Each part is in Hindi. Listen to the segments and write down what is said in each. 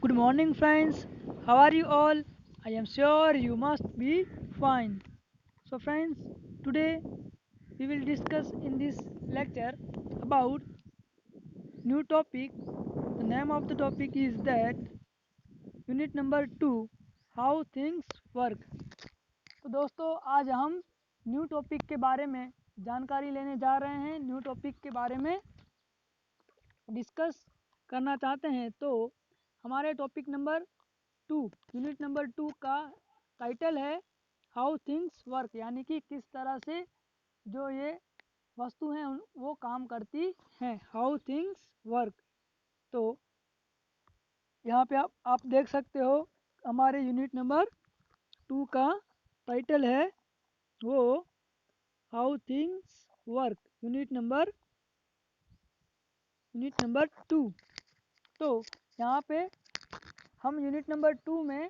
Good morning, friends. How are you all? I am sure you must be fine. So, friends, today we will discuss in this lecture about new topic. The name of the topic is that unit number 2, how things work. तो दोस्तों आज हम न्यू टॉपिक के बारे में जानकारी लेने जा रहे हैं, न्यू टॉपिक के बारे में डिस्कस करना चाहते हैं। तो हमारे टॉपिक नंबर 2 यूनिट नंबर 2 का टाइटल है हाउ थिंग्स वर्क, यानी कि किस तरह से जो ये वस्तु हैं वो काम करती हैं, हाउ थिंग्स वर्क। तो यहाँ पे आप देख सकते हो हमारे यूनिट नंबर 2 का टाइटल है वो how things work, unit number 2। तो यहाँ पे हम यूनिट नंबर 2 में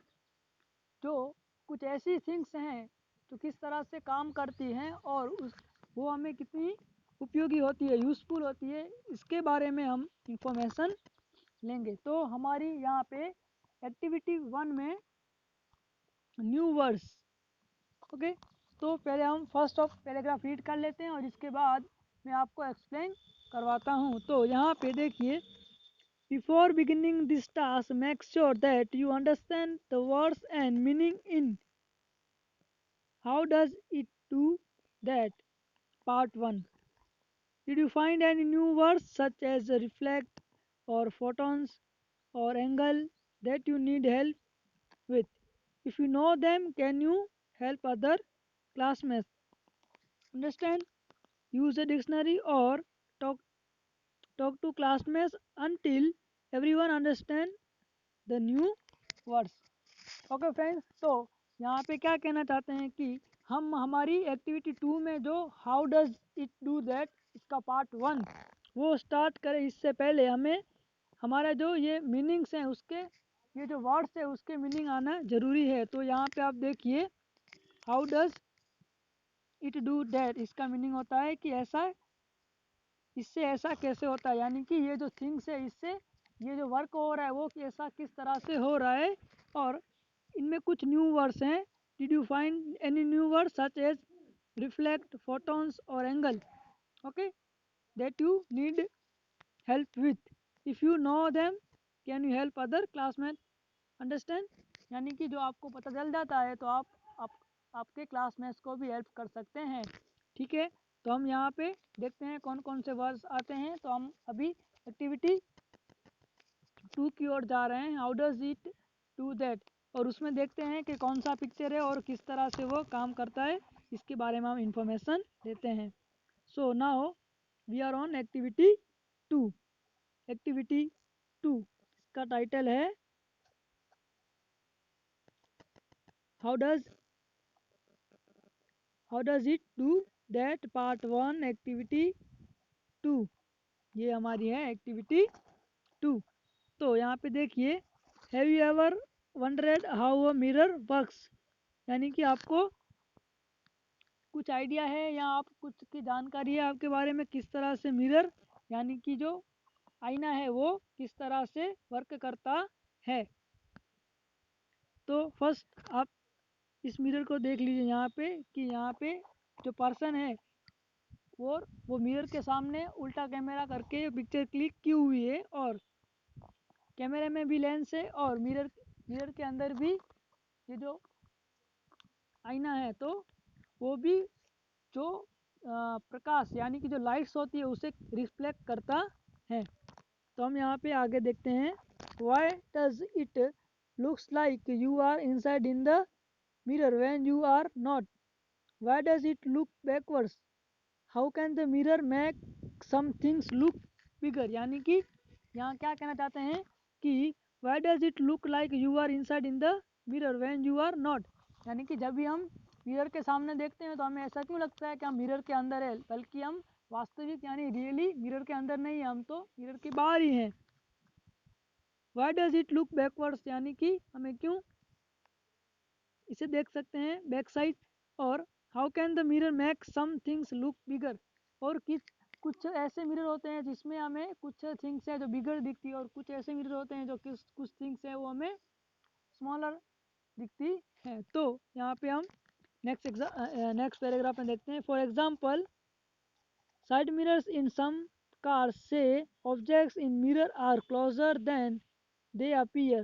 जो कुछ ऐसी थिंग्स हैं जो किस तरह से काम करती हैं और वो हमें कितनी उपयोगी होती है, यूज़फुल होती है, इसके बारे में हम इंफॉर्मेशन लेंगे। तो हमारी यहाँ पे एक्टिविटी 1 में न्यू वर्ड्स, ओके। तो पहले हम फर्स्ट ऑफ पैराग्राफ रीड कर लेते हैं और इसके बाद मैं आपको एक्सप्लेन करवाता हूँ। तो यहाँ पे देखिए, before beginning this task make sure that you understand the words and meaning in how does it do that. Part 1. Did you find any new words such as reflect or photons or angle that you need help with? If you know them, can you help other classmates understand? Use a dictionary or talk, talk to classmates until everyone understand the new words. Okay friends, तो यहाँ पे क्या कहना चाहते हैं कि हम हमारी एक्टिविटी 2 में जो how does it do that इसका पार्ट 1 वो स्टार्ट करें, इससे पहले हमें हमारा जो ये मीनिंग्स हैं उसके, ये जो वर्ड्स है उसके मीनिंग आना ज़रूरी है। तो यहाँ पे आप देखिए, how does it do that, इसका मीनिंग होता है कि ऐसा, इससे ऐसा कैसे होता है, यानी कि ये जो थिंग्स है इससे ये जो वर्क हो रहा है वो ऐसा किस तरह से हो रहा है। और इनमें कुछ न्यू वर्ड्स हैं। Did you find any new word such as reflect, photons और angle, okay, that you need help with. If you know them can you help other classmate understand, यानी कि जो आपको पता चल जाता है तो आप आपके क्लासमेट्स को भी हेल्प कर सकते हैं। ठीक है, तो हम यहाँ पे देखते हैं कौन कौन से वर्ड्स आते हैं। तो हम अभी एक्टिविटी 2 की ओर जा रहे हैं, how does it do that, और उसमें देखते हैं कि कौन सा पिक्चर है और किस तरह से वो काम करता है, इसके बारे में हम इंफॉर्मेशन देते हैं। So now we are on activity 2। Activity 2 इसका टाइटल है how does it do that, part 1 activity 2। ये हमारी है एक्टिविटी 2। तो यहाँ पे देखिए, have you ever wondered how a mirror works, यानी कि आपको कुछ आइडिया है या आप कुछ की जानकारी है आपके बारे में किस तरह से मिरर, यानी कि जो आईना है वो किस तरह से वर्क करता है। तो फर्स्ट आप इस मिरर को देख लीजिए यहाँ पे कि यहाँ पे जो पर्सन है वो मिरर के सामने उल्टा कैमरा करके पिक्चर क्लिक की हुई है, और कैमरे में भी लेंस है और मिरर के अंदर भी ये जो आईना है तो वो भी जो प्रकाश यानी कि जो लाइट्स होती है उसे रिफ्लेक्ट करता है। तो हम यहाँ पे आगे देखते हैं, why does it looks like you are inside in the mirror when you are not, why does it look backwards, how can the mirror make some things look bigger, यानी कि यहाँ क्या कहना चाहते हैं कि why does it look like you are inside in the mirror when you are not, यानी कि जब भी हम मिरर के सामने देखते हैं तो हमें ऐसा क्यों लगता है कि हम मिरर के अंदर है, बल्कि हम वास्तविक यानी रियली मिरर के अंदर नहीं है, हम तो मिरर के बाहर ही हैं। Why does it look backwards, यानी कि हमें क्यों इसे देख सकते हैं बैक साइड। और how can the mirror make some things look bigger, और कुछ ऐसे मिरर होते हैं जिसमें हमें कुछ थिंग्स है जो बिगर दिखती है, और कुछ ऐसे मिरर होते हैं जो कुछ थिंग्स है वो हमें स्मॉलर दिखती है। तो यहाँ पे हम नेक्स्ट पैराग्राफ में देखते हैं। For example, side mirrors in some cars say objects in mirror are closer than they appear.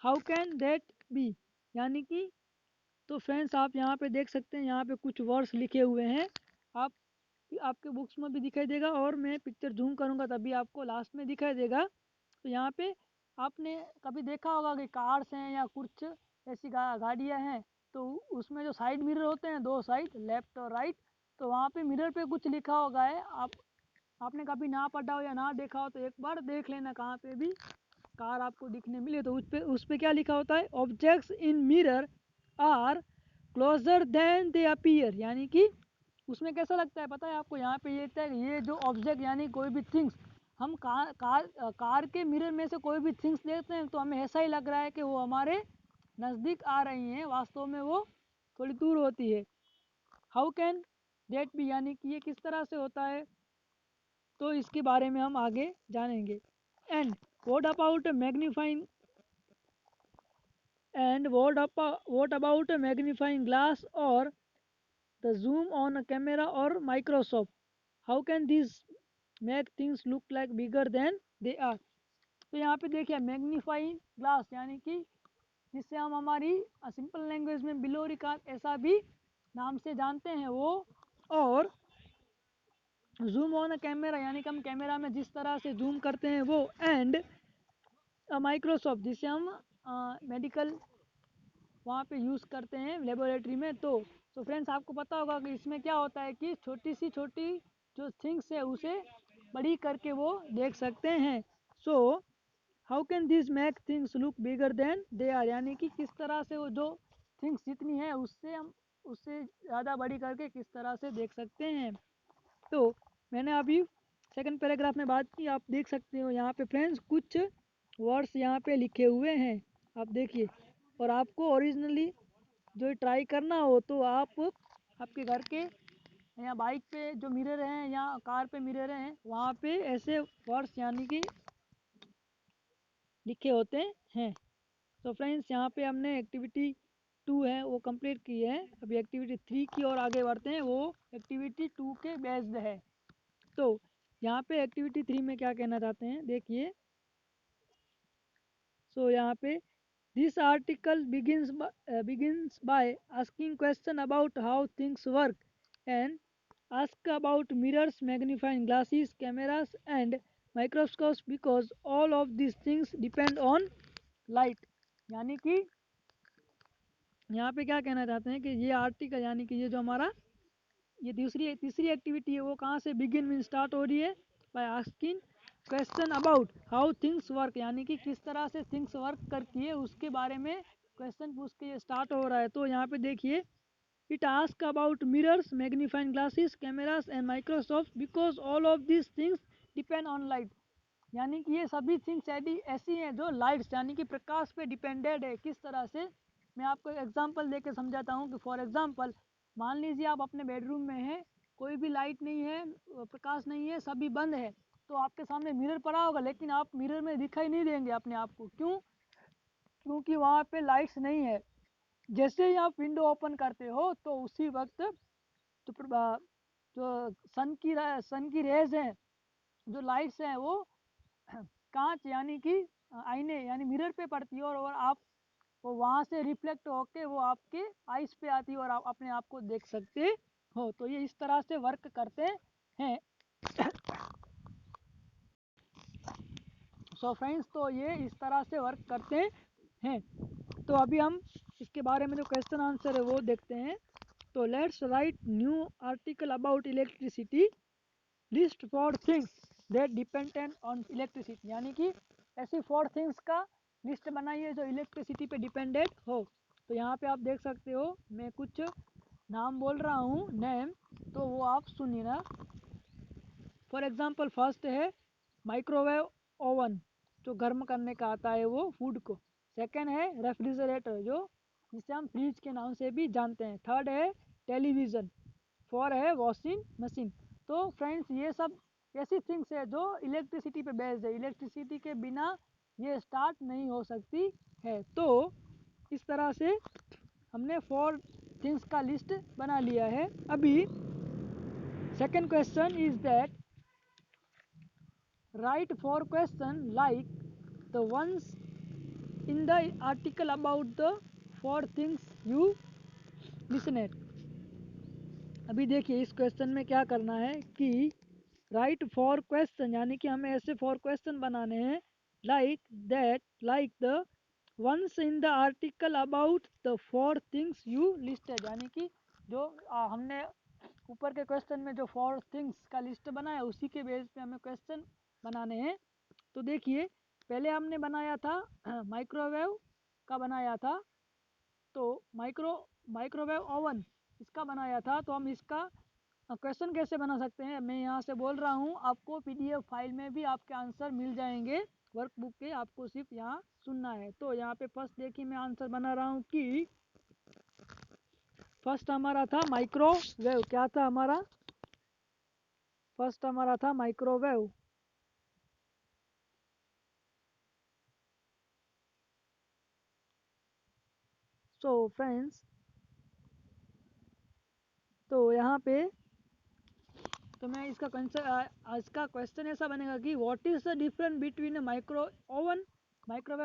How can that be? यानी कि तो फ्रेंड्स आप यहाँ पे देख सकते हैं, यहाँ पे कुछ वर्ड्स लिखे हुए हैं। आप आपके बुक्स में भी दिखाई देगा, और मैं पिक्चर जूम करूँगा तभी आपको लास्ट में दिखाई देगा। तो यहाँ पे आपने कभी देखा होगा कि कार्स हैं या कुछ ऐसी गाड़ियाँ हैं, तो उसमें जो साइड मिरर होते हैं, दो साइड लेफ्ट और राइट, तो वहाँ पे मिरर पे कुछ लिखा होगा है। आपने कभी ना पढ़ा हो या ना देखा हो तो एक बार देख लेना, कहाँ पे भी कार आपको दिखने मिले तो उस पे क्या लिखा होता है, objects in mirror are closer than they appear. यानी कि उसमें कैसा लगता है पता है आपको, यहाँ पे ये लगता है ये जो ऑब्जेक्ट यानी कोई भी थिंग्स, हम कार के मिरर में से कोई भी थिंग्स देखते हैं तो हमें ऐसा ही लग रहा है कि वो हमारे नज़दीक आ रही हैं, वास्तव में वो थोड़ी दूर होती है। हाउ कैन डेट बी, यानी कि ये किस तरह से होता है, तो इसके बारे में हम आगे जानेंगे। And what about magnifying what about a magnifying glass or the zoom on a camera or microscope? How can these make things look like bigger than they are? तो यहाँ पे देखिए मैग्नीफाइंग ग्लास यानी कि जिससे हम हमारी सिंपल लैंग्वेज में बिलोरी का ऐसा भी नाम से जानते हैं वो, और जूम ऑन अ कैमरा यानी कि हम कैमरा में जिस तरह से जूम करते हैं वो, एंड माइक्रोस्कोप जिसे हम मेडिकल वहाँ पे यूज़ करते हैं लेबोरेटरी में। तो फ्रेंड्स आपको पता होगा कि इसमें क्या होता है कि छोटी जो थिंग्स है उसे बड़ी करके वो देख सकते हैं। So how can this make things look bigger than they are, यानी कि किस तरह से वो जो थिंग्स जितनी है उससे हम उससे ज़्यादा बड़ी करके किस तरह से देख सकते हैं। तो मैंने अभी सेकंड पैराग्राफ में बात की, आप देख सकते हो यहाँ पे फ्रेंड्स कुछ वर्ड्स यहाँ पे लिखे हुए हैं, आप देखिए। और आपको ओरिजिनली जो ट्राई करना हो तो आप आपके घर के या बाइक पे जो मिरर हैं या कार पे मिरर हैं वहाँ पे ऐसे वर्ड्स यानी कि लिखे होते हैं। तो फ्रेंड्स यहाँ पे हमने एक्टिविटी 2 है वो कंप्लीट की है, अभी एक्टिविटी 3 की ओर आगे बढ़ते हैं, वो एक्टिविटी 2 के बेस्ड है। तो यहाँ पे एक्टिविटी 3 में क्या कहना चाहते हैं देखिए। सो यहाँ पे this article begins by asking question about how things work and ask about mirrors, magnifying glasses, cameras and microscopes because all of these things depend on light। यानी कि यहाँ पे क्या कहना चाहते हैं कि ये आर्टिकल यानी कि ये जो हमारा ये तीसरी एक्टिविटी है वो कहाँ से बिगिन में स्टार्ट हो रही है, by asking question about how things work, यानी कि किस तरह से थिंग्स वर्क करती है उसके बारे में क्वेश्चन पूछ के ये स्टार्ट हो रहा है। तो यहाँ पे देखिए it ask about mirrors, magnifying glasses, cameras and microscope because all of this things depend on light. यानी कि ये सभी थिंग्स ऐसी हैं जो लाइट्स यानी कि प्रकाश पे डिपेंडेड है। किस तरह से, मैं आपको एक एग्जांपल देके समझाता हूँ कि फॉर एग्जांपल मान लीजिए आप अपने बेडरूम में हैं, कोई भी लाइट नहीं है, प्रकाश नहीं है, सभी बंद है, तो आपके सामने मिरर पड़ा होगा लेकिन आप मिरर में दिखाई नहीं देंगे अपने आप को। क्यों? क्योंकि वहाँ पे लाइट्स नहीं है। जैसे ही आप विंडो ओपन करते हो तो उसी वक्त जो सन की रेज हैं, जो लाइट्स हैं वो कांच यानी कि आईने यानी मिरर पे पड़ती है, और आप वो वहाँ से रिफ्लेक्ट होके वो आपके आइस पे आती है और आप अपने आप को देख सकते हो। तो ये इस तरह से वर्क करते हैं। सो फ्रेंड्स तो ये इस तरह से वर्क करते हैं। तो अभी हम इसके बारे में जो क्वेश्चन आंसर है वो देखते हैं। तो let's write new article about electricity, list 4 things that dependent on electricity, यानी कि ऐसी 4 थिंग्स का लिस्ट बनाइए जो इलेक्ट्रिसिटी पे डिपेंडेंट हो। तो यहाँ पे आप देख सकते हो मैं कुछ नाम बोल रहा हूँ नेम, तो वो आप सुनिए ना। फॉर एग्जांपल फर्स्ट है माइक्रोवेव ओवन जो गर्म करने का आता है वो फूड को। सेकंड है रेफ्रिजरेटर जो जिसे हम फ्रिज के नाम से भी जानते हैं। थर्ड है टेलीविज़न। फोर है वॉशिंग मशीन। तो फ्रेंड्स ये सब ऐसी थिंग्स है जो इलेक्ट्रिसिटी पे बेस्ड है, इलेक्ट्रिसिटी के बिना ये स्टार्ट नहीं हो सकती है। तो इस तरह से हमने 4 थिंग्स का लिस्ट बना लिया है। अभी second question is that right 4 question like the ones in the article about the 4 things you listen at। अभी देखिए इस क्वेश्चन में क्या करना है कि राइट 4 क्वेश्चन, यानी कि हमें ऐसे 4 क्वेश्चन बनाने हैं like that, like the ones in the article about the 4 things you listed, यानी कि जो हमने ऊपर के क्वेश्चन में जो 4 थिंग्स का लिस्ट बनाया उसी के बेस पे हमें क्वेश्चन बनाने हैं। तो देखिए पहले हमने बनाया था माइक्रोवेव का बनाया था, तो माइक्रोवेव ओवन इसका बनाया था। तो हम इसका क्वेश्चन कैसे बना सकते हैं, मैं यहाँ से बोल रहा हूँ, आपको पीडीएफ फाइल में भी आपके आंसर मिल जाएंगे वर्कबुक के, आपको सिर्फ यहाँ सुनना है। तो यहाँ पे फर्स्ट देखिए मैं आंसर बना रहा हूँ कि फर्स्ट हमारा था माइक्रोवेव। क्या था हमारा फर्स्ट? हमारा था माइक्रोवेव। सो फ्रेंड्स, तो यहाँ पे तो मैं इसका आज का क्वेश्चन ऐसा बनेगा कि what is the difference between a microwave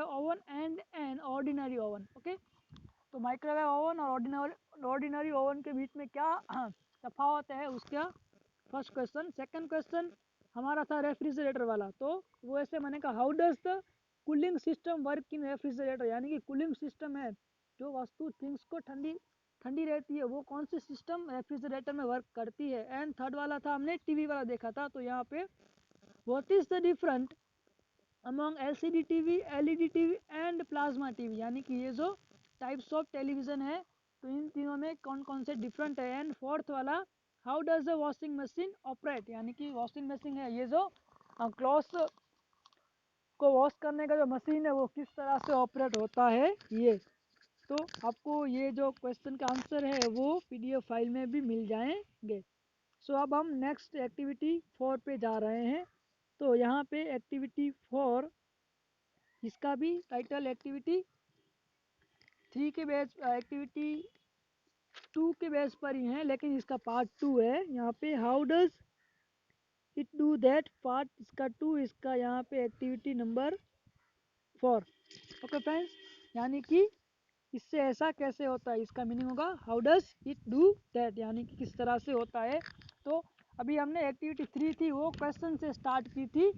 oven and an ordinary oven. Okay, तो माइक्रोवेव ओवन और ऑर्डिनरी ओवन के बीच में क्या तफावत है उसका फर्स्ट क्वेश्चन। सेकंड क्वेश्चन हमारा था रेफ्रिजरेटर वाला, तो वो ऐसे बनेगा how does the cooling system work in refrigerator, यानी कि कूलिंग सिस्टम है जो वस्तु थिंग्स को ठंडी ठंडी रहती है वो कौन सी सिस्टम रेफ्रिजरेटर में वर्क करती है। एंड थर्ड वाला था हमने टीवी वाला देखा था, तो यहाँ पे what is the different among LCD TV, LED TV and plasma TV, यानी कि ये जो टाइप्स ऑफ टेलीविजन है तो इन तीनों में कौन कौन से डिफरेंट है। एंड फोर्थ वाला how does the washing machine operate, यानी कि वॉशिंग मशीन है ये जो क्लॉथ्स को वॉश करने का जो मशीन है वो किस तरह से ऑपरेट होता है ये। तो आपको ये जो क्वेश्चन का आंसर है वो पीडीएफ फाइल में भी मिल जाएंगे। सो अब हम नेक्स्ट एक्टिविटी 4 पे जा रहे हैं। तो यहाँ पे एक्टिविटी 4, इसका भी टाइटल एक्टिविटी 3 के बेस एक्टिविटी 2 के बेस पर ही है, लेकिन इसका पार्ट 2 है। यहाँ पे how does it do that part इसका 2, इसका यहाँ पे एक्टिविटी नंबर 4। ओके फ्रेंड्स, यानी कि इससे ऐसा कैसे होता है, इसका मीनिंग होगा how does it do that, यानी कि किस तरह से होता है। तो अभी हमने एक्टिविटी 3 थी वो क्वेश्चन से स्टार्ट की थी,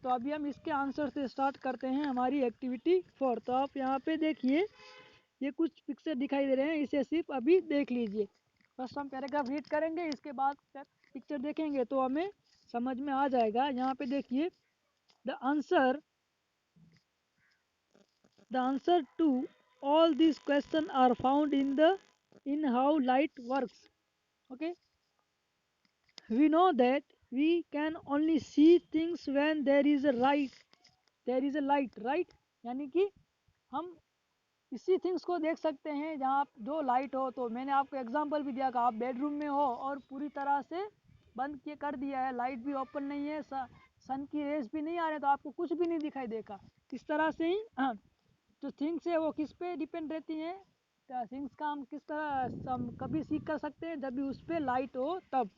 तो अभी हम इसके आंसर से स्टार्ट करते हैं हमारी एक्टिविटी 4। तो आप यहाँ पे देखिए ये कुछ पिक्चर दिखाई दे रहे हैं, इसे सिर्फ अभी देख लीजिए। फर्स्ट हम पैराग्राफ रीड करेंगे, इसके बाद पिक्चर देखेंगे तो हमें समझ में आ जाएगा। यहाँ पे देखिए the answer to all these questions are found in how light works. Okay, we know that we can only see things when there is a light, right, यानी कि हम इसी थिंग्स को देख सकते हैं जहाँ जो लाइट हो। तो मैंने आपको एग्जांपल भी दिया कि आप बेडरूम में हो और पूरी तरह से बंद किए कर दिया है, लाइट भी ओपन नहीं है, सन की रेज भी नहीं आ रहे, तो आपको कुछ भी नहीं दिखाई देगा। इस तरह से ही जो थिंग्स है वो किस पे डिपेंड रहती हैं, थिंग्स का हम किस तरह हम कभी सीख कर सकते हैं जब भी उस पर लाइट हो तब।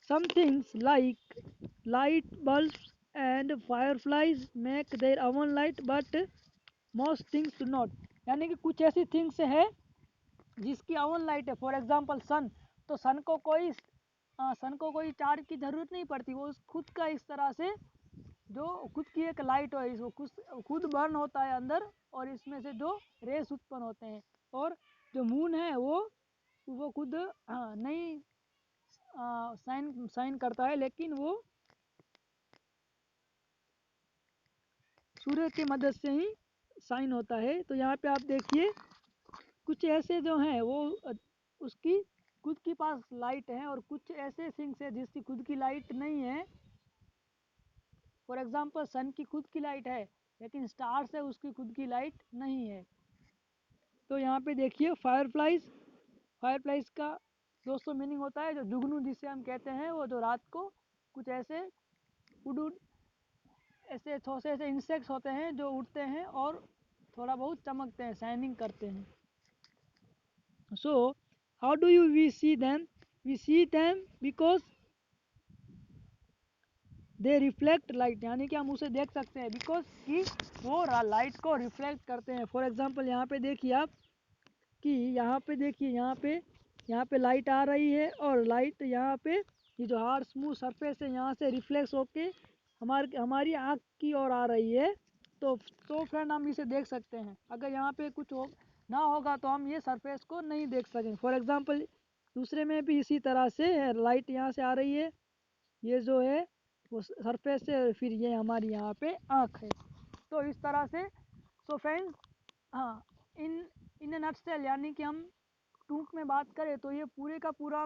Some things like light bulbs and fireflies make their own light but most things do not, यानी कि कुछ ऐसी थिंग्स है जिसकी ओवन लाइट है। फॉर एग्जांपल सन, तो सन को कोई चार्ज की ज़रूरत नहीं पड़ती, वो खुद का इस तरह से जो खुद की एक लाइट हो इसको खुद बर्न होता है अंदर और इसमें से जो रेस उत्पन्न होते हैं। और जो मून है वो खुद नहीं साइन करता है, लेकिन वो सूर्य की मदद से ही साइन होता है। तो यहाँ पे आप देखिए कुछ ऐसे जो हैं वो उसकी खुद की पास लाइट है और कुछ ऐसे थिंग्स है जिसकी खुद की लाइट नहीं है। फॉर एग्जांपल सन की खुद की लाइट है लेकिन स्टार्स है उसकी खुद की लाइट नहीं है। तो यहाँ पे देखिए फायरफ्लाइज का दोस्तों मीनिंग होता है जो जुगनू जिसे हम कहते हैं, वो जो रात को कुछ ऐसे उड़ ऐसे थोड़े ऐसे इंसेक्ट्स होते हैं जो उड़ते हैं और थोड़ा बहुत चमकते हैं, शाइनिंग करते हैं. So how do we see them? We see them because they reflect light, यानी कि हम उसे देख सकते हैं बिकॉज कि वो लाइट को रिफ्लेक्ट करते हैं. फॉर एग्जांपल यहाँ पे देखिए आप कि यहाँ पे देखिए यहाँ पे लाइट आ रही है और लाइट यहाँ पे ये जो हार्ड स्मूथ सरफेस है यहाँ से रिफ्लेक्स होके हमारी आँख की ओर आ रही है. तो फ्रेंड हम इसे देख सकते हैं. अगर यहाँ पे कुछ ना होगा तो हम ये सरफेस को नहीं देख सकेंगे. फॉर एग्जांपल दूसरे में भी इसी तरह से है, लाइट यहाँ से आ रही है, ये जो है वो सरफेस है, फिर ये हमारी यहाँ पे आँख है. तो इस तरह से सो फ्रेंड्स, हाँ, इन नटसेल यानी कि हम टूक में बात करें तो ये पूरे का पूरा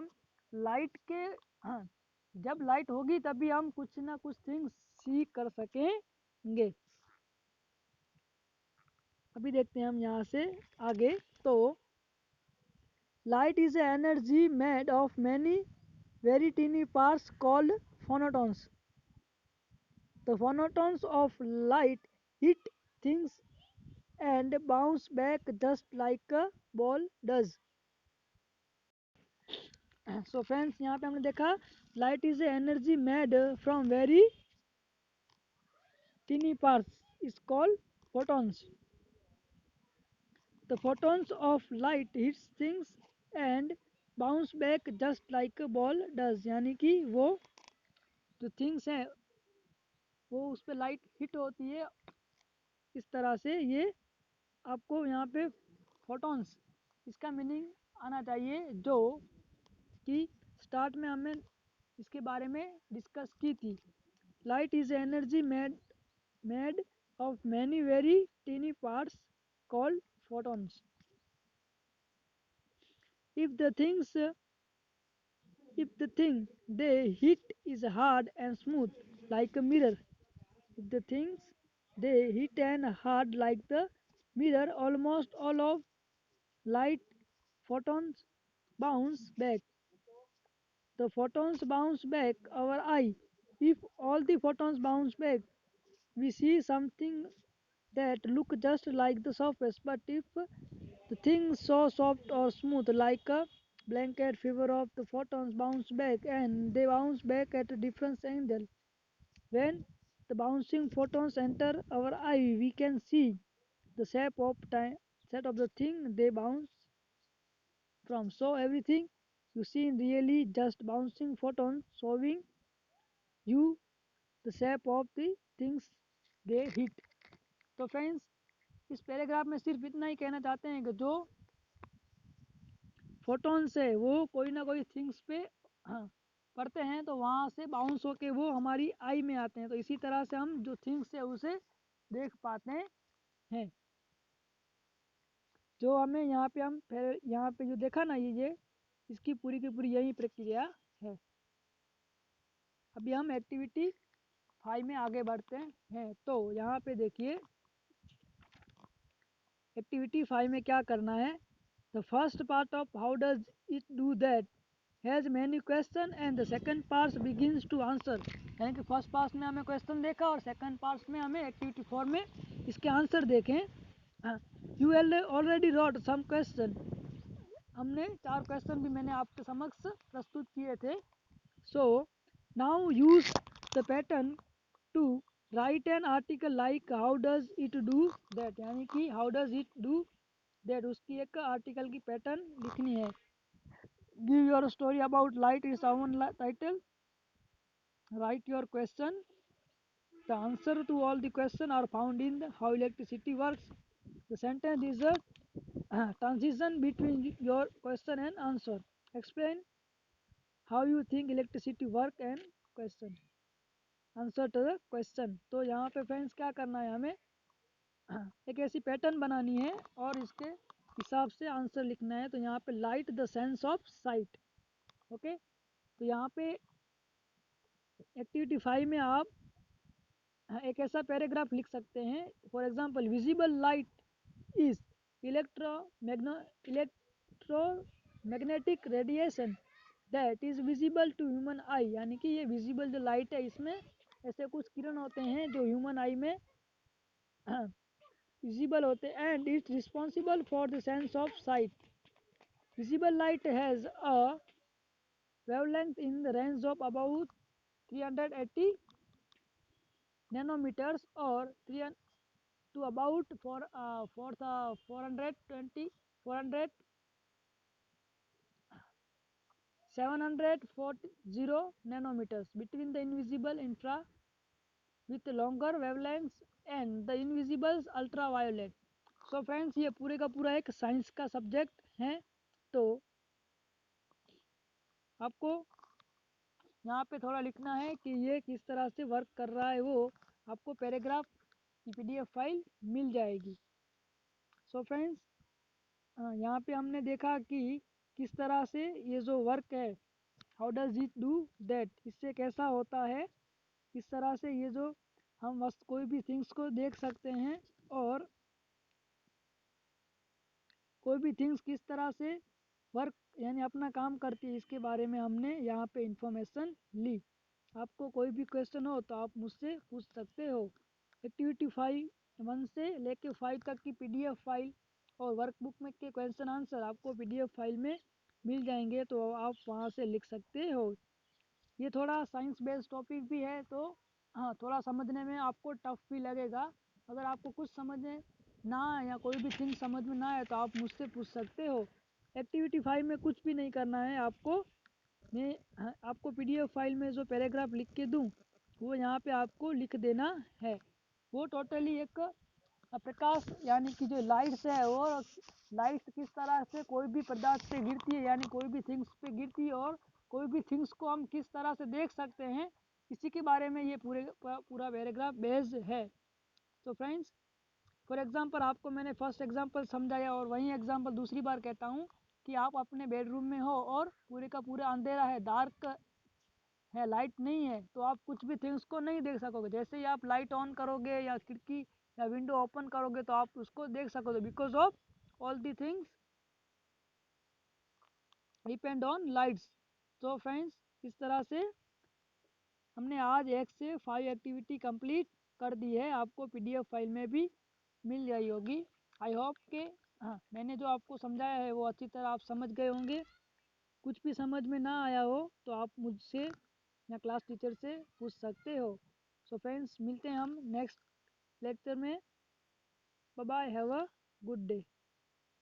लाइट के, हाँ, जब लाइट होगी तभी हम कुछ ना कुछ थिंग्स सीख कर सकेंगे. अभी देखते हैं हम यहाँ से आगे. तो light is energy made of many very tiny parts called photons. The photons of light hit things and bounce back just like a ball does. So friends, यहाँ पे हमने देखा light is energy made from very tiny parts is called photons. The photons of light hits things and bounce back just like a ball does. यानी कि वो जो थिंग्स हैं वो उस पर लाइट हिट होती है इस तरह से. ये आपको यहाँ पे फोटॉन्स इसका मीनिंग आना चाहिए, जो कि स्टार्ट में हमने इसके बारे में डिस्कस की थी. Light is energy made of many very tiny parts called photons. If the things if the thing they hit is hard and smooth like a mirror, if the things they hit and hard like the mirror, almost all of light photons bounce back. The photons bounce back our eye. If all the photons bounce back, we see something that look just like the surface. But if the thing is so soft or smooth like a blanket, fewer of the photons bounce back, and they bounce back at a different angle. When the bouncing photons enter our eye, we can see the shape of the thing they bounce from. So everything you see really just bouncing photons showing you the shape of the things they hit. तो फ्रेंड्स, इस पैराग्राफ में सिर्फ इतना ही कहना चाहते हैं कि जो फोटॉन्स है वो कोई ना कोई थिंग्स पे, हाँ, पड़ते हैं तो वहाँ से बाउंस होके वो हमारी आई में आते हैं. तो इसी तरह से हम जो थिंग्स है उसे देख पाते हैं. जो हमें यहाँ पे हम फिर यहाँ पे जो देखा ना ये इसकी पूरी की पूरी यही प्रक्रिया है. अभी हम एक्टिविटी 5 में आगे बढ़ते हैं. तो यहाँ पे देखिए एक्टिविटी 5 में क्या करना है. The first part of how does it do that has many question and the second part begins to answer. यानी कि फर्स्ट पार्ट में हमें क्वेश्चन देखा और सेकंड पार्ट में हमें एक्टिविटी 4 में इसके आंसर देखें. You already wrote some question. हमने 4 क्वेश्चन भी मैंने आपके समक्ष प्रस्तुत किए थे. So now use the pattern to write an article like how does it do that. यानी कि how does it do that उसकी एक आर्टिकल की पैटर्न लिखनी है. Give your story about light is own title. Write your question. The answer to all the question are found in how electricity works. The sentence is transition between your question and answer. Explain how you think electricity work and question. Answer to the question. तो यहाँ पे फ्रेंड्स क्या करना है, हमें एक ऐसी पैटर्न बनानी है और इसके हिसाब से आंसर लिखना है. तो यहाँ पे light the sense of site. Okay, तो यहाँ पे एक्टिविटी 5 में आप एक ऐसा पैराग्राफ लिख सकते हैं. For example, visible light is electromagnetic radiation that is visible to human eye, यानी कि ये विजिबल जो लाइट है इसमें ऐसे कुछ किरण होते हैं जो ह्यूमन आई में विजिबल होते हैं, and it's responsible for the sense of site. Visible light has a wavelength in the range of about 380 nanometers or 3 to about 420 400 740 nanometers between the invisible infra with longer wavelengths and the invisible ultraviolet। So friends ये पूरे का पूरा एक साइंस का सब्जेक्ट है। तो आपको यहाँ पे थोड़ा लिखना है कि ये किस तरह से वर्क कर रहा है, वो आपको पैराग्राफ की पीडीएफ फाइल मिल जाएगी। सो फ्रेंड्स यहाँ पे हमने देखा कि किस तरह से ये जो वर्क है, how does it do that, इससे कैसा होता है, किस तरह से ये जो हम वस्तु कोई भी थिंग्स को देख सकते हैं और कोई भी थिंग्स किस तरह से वर्क यानी अपना काम करती है, इसके बारे में हमने यहाँ पे इंफॉर्मेशन ली। आपको कोई भी क्वेश्चन हो तो आप मुझसे पूछ सकते हो। एक्टिविटी 5 1 से लेके 5 तक की पीडीएफ फाइल और वर्कबुक में के क्वेश्चन आंसर आपको पीडीएफ फाइल में मिल जाएंगे, तो आप वहाँ से लिख सकते हो। ये थोड़ा साइंस बेस्ड टॉपिक भी है, तो हाँ थोड़ा समझने में आपको टफ भी लगेगा। अगर आपको कुछ समझ में ना आए या कोई भी थिंग समझ में ना आए तो आप मुझसे पूछ सकते हो। एक्टिविटी 5 में कुछ भी नहीं करना है आपको, मैं आपको पीडीएफ फाइल में जो पैराग्राफ लिख के दूँ वो यहाँ पे आपको लिख देना है। वो टोटली एक प्रकाश यानी कि जो लाइट्स है वो लाइट्स किस तरह से कोई भी पदार्थ पे गिरती है यानी कोई भी थिंग्स पे गिरती है और कोई भी थिंग्स को हम किस तरह से देख सकते हैं, इसी के बारे में ये पूरा पैराग्राफ बेस्ड है। तो फ्रेंड्स फॉर एग्जांपल आपको मैंने फर्स्ट एग्जांपल समझाया और वही एग्जांपल दूसरी बार कहता हूँ कि आप अपने बेडरूम में हो और पूरे का पूरा अंधेरा है, डार्क है, लाइट नहीं है, तो आप कुछ भी थिंग्स को नहीं देख सकोगे। जैसे ही आप लाइट ऑन करोगे या खिड़की या विंडो ओपन करोगे तो आप उसको देख सकोगे, because of all the things depend on lights. तो फ्रेंड्स इस तरह से हमने आज 1 से 5 एक्टिविटी कंप्लीट कर दी है, आपको पीडीएफ फाइल में भी मिल जाई होगी। आई होप के हाँ मैंने जो आपको समझाया है वो अच्छी तरह आप समझ गए होंगे। कुछ भी समझ में ना आया हो तो आप मुझसे या क्लास टीचर से पूछ सकते हो। सो फ्रेंड्स मिलते हैं हम नेक्स्ट लेक्चर में। Bye bye, have a good day.